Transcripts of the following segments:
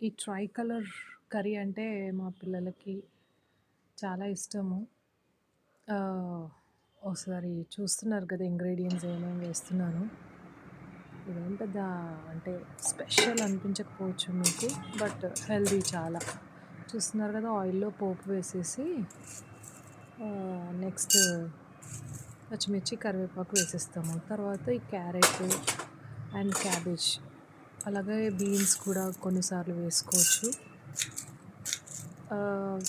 ఈ try colour curry అంటే మా పిల్లలకి చాలా ఇష్టము. ఆహ్, ఒకసారి చూస్తున్నారు కదా! ఇంగ్రీడియెంట్స్ ఏమేమి వేస్తున్నానో. ఇదేం పెద్ద అంటే స్పెషల్ అనిపించకపోవచ్చు మీకు. బట్ హెల్తీ చాలా. చూస్తున్నారు కదా! ఆయిల్‌లో పోపు వేసేసి నెక్స్ట్ పచ్చిమిర్చి, కరివేపాకు వేసేస్తాము. తర్వాత ఈ క్యారెట్ అండ్ క్యాబేజ్ అలాగే బీన్స్ కూడా కొన్నిసార్లు వేసుకోవచ్చు.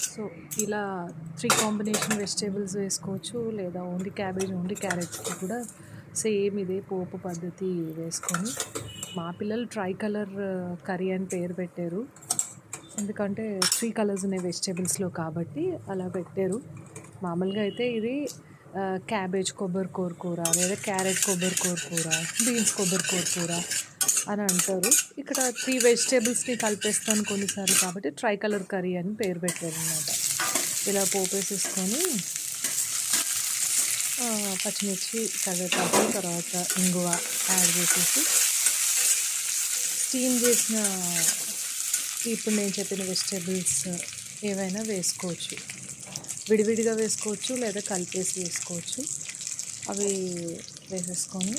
సో, ఇలా 3 కాంబినేషన్ వెజిటబుల్స్ వేసుకోవచ్చు. లేదా ఓన్లీ క్యాబేజ్, ఓన్లీ క్యారెట్‌కి కూడా సేమ్ ఇదే పోపు పద్ధతి వేసుకొని, మా పిల్లలు ట్రై కలర్ కర్రీ అని పేరు పెట్టారు. ఎందుకంటే 3 కలర్స్ ఉన్నాయి వెజిటబుల్స్‌లో కాబట్టి అలా పెట్టారు. మామూలుగా అయితే ఇది క్యాబేజ్ కొబ్బరికూర కూర, లేదా క్యారెట్ కొబ్బరికూర కూర, బీన్స్ కొబ్బరికూర కూర అని అంటారు. ఇక్కడ 3 వెజిటబుల్స్‌ని కలిపేస్తాను కొన్నిసార్లు కాబట్టి ట్రై కలర్ కర్రీ అని పేరు పెట్టారనమాట. ఇలా పోపేసేసుకొని పచ్చిమిర్చి, కరివేపాకు, తర్వాత ఇంగువ యాడ్ చేసేసి స్టీమ్ చేసిన ఇప్పుడు నేను చెప్పిన వెజిటబుల్స్ ఏవైనా వేసుకోవచ్చు. విడివిడిగా వేసుకోవచ్చు లేదా కలిపేసి వేసుకోవచ్చు. అవి వేసేసుకొని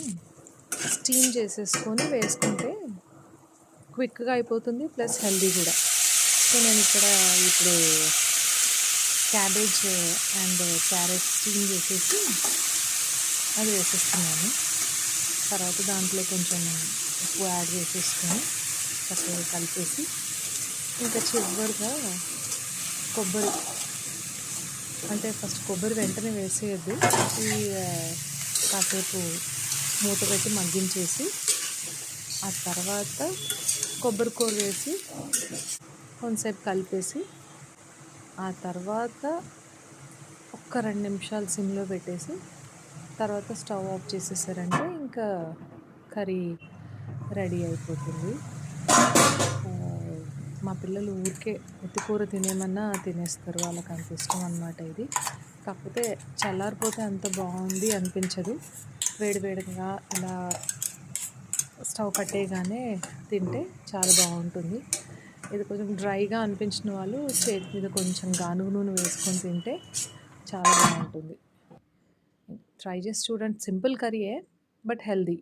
స్టీమ్ చేసేసుకొని వేసుకుంటే క్విక్‌గా అయిపోతుంది. ప్లస్ హెల్తీ కూడా. సో, నేను ఇక్కడ ఇప్పుడు క్యాబేజ్ అండ్ క్యారెట్ స్టీమ్ చేసేసి అది వేసేస్తున్నాను. తర్వాత దాంట్లో కొంచెం ఉప్పు యాడ్ చేసేసుకొని చక్కగా కలిపేసి ఇంకా చివరిగా కొబ్బరి అంటే ఫస్ట్ కొబ్బరి వెంటనే వేసేయద్దు. ఈ కాసేపు మూత పెట్టి మగ్గించేసి ఆ తర్వాత కొబ్బరి కూర వేసి కొంతసేపు కలిపేసి ఆ తర్వాత ఒక్క 2 నిమిషాలు సిమ్లో పెట్టేసి తర్వాత స్టవ్ ఆఫ్ చేసేసారంటే ఇంకా కర్రీ రెడీ అయిపోతుంది. మా పిల్లలు ఊరికే ఉత్తి కూర తినేమన్నా తినేస్తారు. వాళ్ళకి అంత ఇష్టం అనమాట ఇది. కాకపోతే చల్లారిపోతే అంత బాగుంది అనిపించదు. వేడివేడిగా ఇలా స్టవ్ కట్టేయగానే తింటే చాలా బాగుంటుంది. ఇది కొంచెం డ్రైగా అనిపించిన వాళ్ళు చేతి మీద కొంచెం గానుగ నూనె వేసుకొని తింటే చాలా బాగుంటుంది. ట్రై చేసి చూడండి. సింపుల్ కర్రీయే బట్ హెల్తీ.